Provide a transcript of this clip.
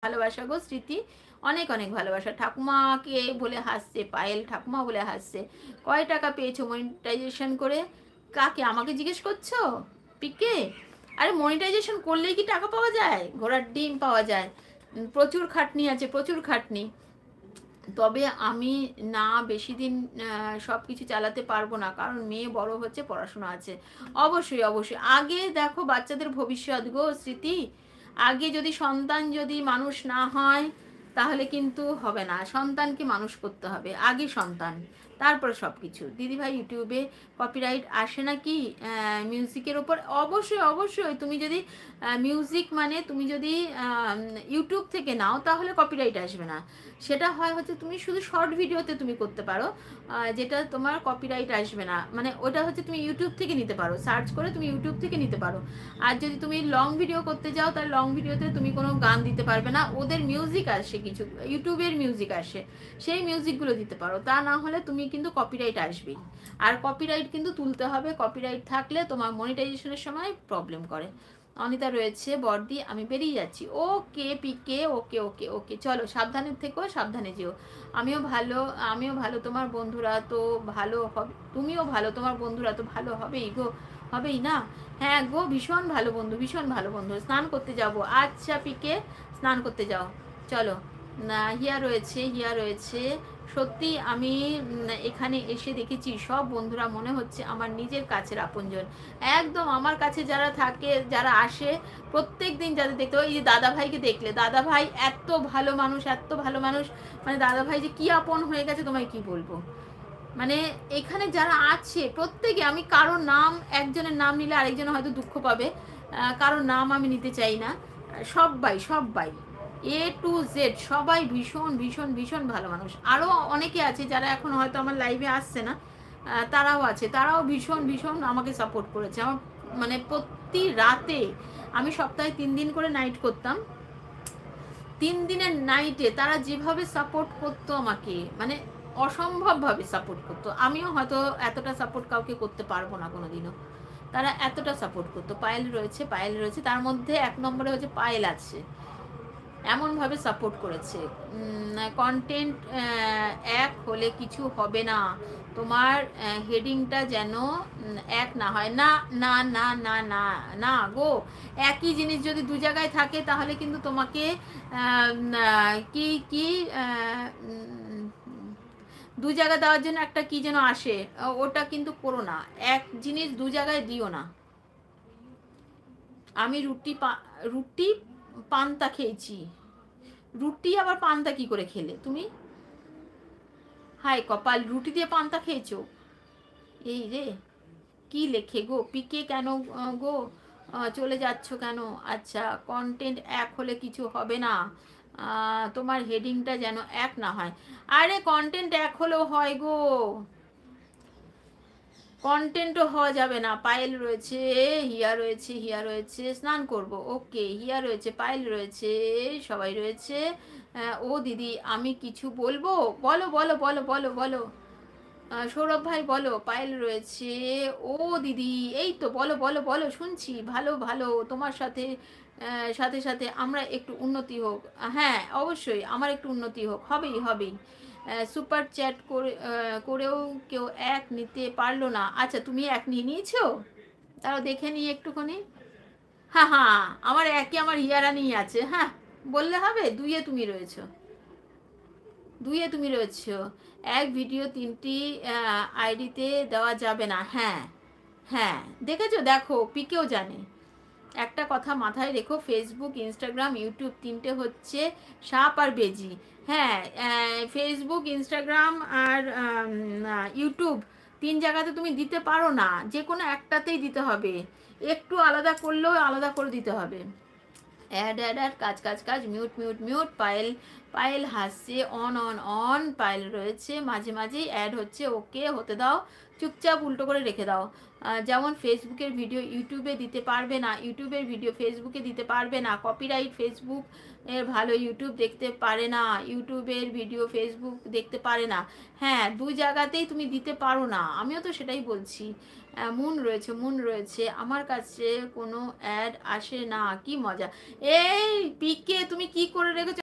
ভালোবাসা গো স্মৃতি, অনেক অনেক ভালোবাসা। ঠাকুমাকে বলে হাসছে, পায়েল ঠাকুমা বলে হাসছে। কয় টাকা পেয়েছো মনিটাইজেশন করে? কাকে, আমাকে জিজ্ঞেস করছো? পিকে? আরে মনিটাইজেশন করলেই কি টাকা পাওয়া যায়? ঘোড়ার ডিম পাওয়া যায়। প্রচুর খাটনি আছে, প্রচুর খাটনি। তবে আমি না বেশি দিন সব কিছু চালাতে পারবো না, কারণ মেয়ে বড় হচ্ছে, পড়াশোনা আছে। অবশ্যই অবশ্যই, আগে দেখো বাচ্চাদের ভবিষ্যৎ গো স্মৃতি। আগে যদি সন্তান যদি মানুষ না হয় তাহলে কিন্তু হবে না, সন্তানকে মানুষ করতে হবে, আগে সন্তান তারপরে সব কিছু। দিদিভাই ইউটিউবে কপিরাইট আসে নাকি মিউজিকের ওপর? অবশ্যই অবশ্যই, তুমি যদি মিউজিক মানে তুমি যদি ইউটিউব থেকে নাও তাহলে কপিরাইট আসবে না। সেটা হয় হচ্ছে তুমি শুধু শর্ট ভিডিওতে তুমি করতে পারো, যেটা তোমার কপিরাইট আসবে না, মানে ওটা হচ্ছে তুমি ইউটিউব থেকে নিতে পারো, সার্চ করে তুমি ইউটিউব থেকে নিতে পারো। আর যদি তুমি লং ভিডিও করতে যাও তাহলে লং ভিডিওতে তুমি কোনো গান দিতে পারবে না, ওদের মিউজিক আসে কিছু, ইউটিউবের মিউজিক আসে, সেই মিউজিকগুলো দিতে পারো। তা না হলে তুমি কিন্তু কপিরাইট আসবেই। আর কপিরাইট কিন্তু তুলতে হবে, কপিরাইট থাকলে তোমার মনিটাইজেশনের সময় প্রবলেম করে। অনিতা রয়েছে, বর্দি আমি বেরিয়ে যাচ্ছি। ওকে পিকে, ওকে ওকে ওকে, চলো সাবধানে থেকো, সাবধানে যেও। আমিও ভালো, তোমার বন্ধুরা তো ভালো হবে, তুমিও ভালো, তোমার বন্ধুরা তো ভালো হবেই গো, হবেই না? হ্যাঁ গো, ভীষণ ভালো বন্ধু, ভীষণ ভালো বন্ধু। স্নান করতে যাব, আচ্ছা পিকে স্নান করতে যাও, চলো। না হিয়া রয়েছে, হিয়া রয়েছে। সত্যি আমি এখানে এসে দেখেছি সব বন্ধুরা মনে হচ্ছে আমার নিজের কাছের আপনজন। একদম আমার কাছে যারা থাকে, যারা আসে প্রত্যেক দিন, যাদের দেখতে পাই, এই যে দাদা ভাইকে দেখলে, দাদা ভাই এত ভালো মানুষ, এত ভালো মানুষ, মানে দাদা ভাই যে কি আপন হয়ে গেছে তোমায় কি বলবো। মানে এখানে যারা আছে প্রত্যেকে, আমি কারোর নাম, একজনের নাম নিলে আরেকজনের হয়তো দুঃখ পাবে, কারোর নাম আমি নিতে চাই না। সবাই সবাই A to Z সবাই ভীষণ ভীষণ ভীষণ ভালো মানুষ। আরও অনেকে আছে যারা এখন হয়তো আমার লাইভে আসছে না, তারাও আছে, তারাও ভীষণ ভীষণ আমাকে সাপোর্ট করেছে। আমার মানে প্রতি রাতে, আমি সপ্তাহে 3 দিন করে নাইট করতাম, 3 দিনের নাইটে তারা যেভাবে সাপোর্ট করতো আমাকে, মানে অসম্ভবভাবে সাপোর্ট করতো। আমিও হয়তো এতটা সাপোর্ট কাউকে করতে পারবো না কোনোদিনও, তারা এতটা সাপোর্ট করতো। পায়েল রয়েছে, পায়েল রয়েছে, তার মধ্যে 1 নম্বরে হচ্ছে পায়েল আছে, এমনভাবে সাপোর্ট করেছে। কন্টেন্ট এক হলে কিছু হবে না, তোমার হেডিংটা যেন এক না হয়। না না না না না না গো, একই জিনিস যদি দু জায়গায় থাকে তাহলে কিন্তু তোমাকে কি কি দু জায়গা দেওয়ার জন্য একটা কি যেন আসে, ওটা কিন্তু করো না, এক জিনিস দু জায়গায় দিও না। আমি রুটি পান্তা খেয়েছি, রুটি আবার পান্তা কি করে খেলে তুমি? হাই কপাল, রুটি দিয়ে পান্তা খেয়েছো? এই রে, কি লেখে গো পিকে, কেন গো চলে যাচ্ছ কেন? আচ্ছা, কন্টেন্ট এক হলে কিছু হবে না, তোমার হেডিংটা যেন এক না হয়। আরে কন্টেন্ট এক হলেও হয় গো, কন্টেন্টও হওয়া যাবে না। পায়েল রয়েছে, হিয়া রয়েছে, হিয়া রয়েছে, স্নান করব, ওকে, হিয়া রয়েছে, পায়েল রয়েছে, সবাই রয়েছে। ও দিদি আমি কিছু বলবো? বলো বলো বলো বলো বলো। সৌরভ ভাই বলো, পায়েল রয়েছে। ও দিদি এই তো, বলো বলো বলো, শুনছি। ভালো ভালো, তোমার সাথে সাথে সাথে আমরা একটু উন্নতি হোক। হ্যাঁ অবশ্যই, আমার একটু উন্নতি হোক, হবেই হবেই। সুপার চ্যাট করেও কেউ এক নিতে পারলো না। আচ্ছা তুমি এক নিয়ে নিয়েছো? তাও দেখে নিই একটুখানি। হ্যাঁ হ্যাঁ, আমার একই, আমার হিয়ারানিই আছে। হ্যাঁ বললে হবে, দুইয়ে তুমি রয়েছো, দুইয়ে তুমি রয়েছো। এক ভিডিও 3টি আইডিতে দেওয়া যাবে না। হ্যাঁ হ্যাঁ, দেখেছো, দেখো পিকেও জানে। একটা কথা মাথায় রেখো, ফেসবুক ইনস্টাগ্রাম ইউটিউব 3টে হচ্ছে সাপ আর বেজি। হ্যাঁ, ফেসবুক ইনস্টাগ্রাম আর ইউটিউব 3 জায়গাতে তুমি দিতে পারো না, যে কোনো একটাতেই দিতে হবে, একটু আলাদা করলেও আলাদা করে দিতে হবে। অ্যাড অ্যাড অ্যাড, কাজ কাজ কাজ, mute mute mute. Payel, Payel হাসছে, অন অন অন, পায়েল রয়েছে, মাঝে মাঝেই অ্যাড হচ্ছে, ওকে হতে দাও। চুপচাপ উল্টো করে রেখে দাও। যেমন ফেসবুকের ভিডিও ইউটিউবে দিতে পারবে না, ইউটিউবের ভিডিও ফেসবুকে দিতে পারবে না, কপিরাইট ফেসবুক এর ভালো ইউটিউব দেখতে পারে না, ইউটিউবের ভিডিও ফেসবুক দেখতে পারে না। হ্যাঁ, ২ জায়গাতেই তুমি দিতে পারো না, আমিও তো সেটাই বলছি। মুন রয়েছে, আমার কাছে কোনো অ্যাড আসে না, কি মজা। এই পিকে তুমি কি করে রেখেছো?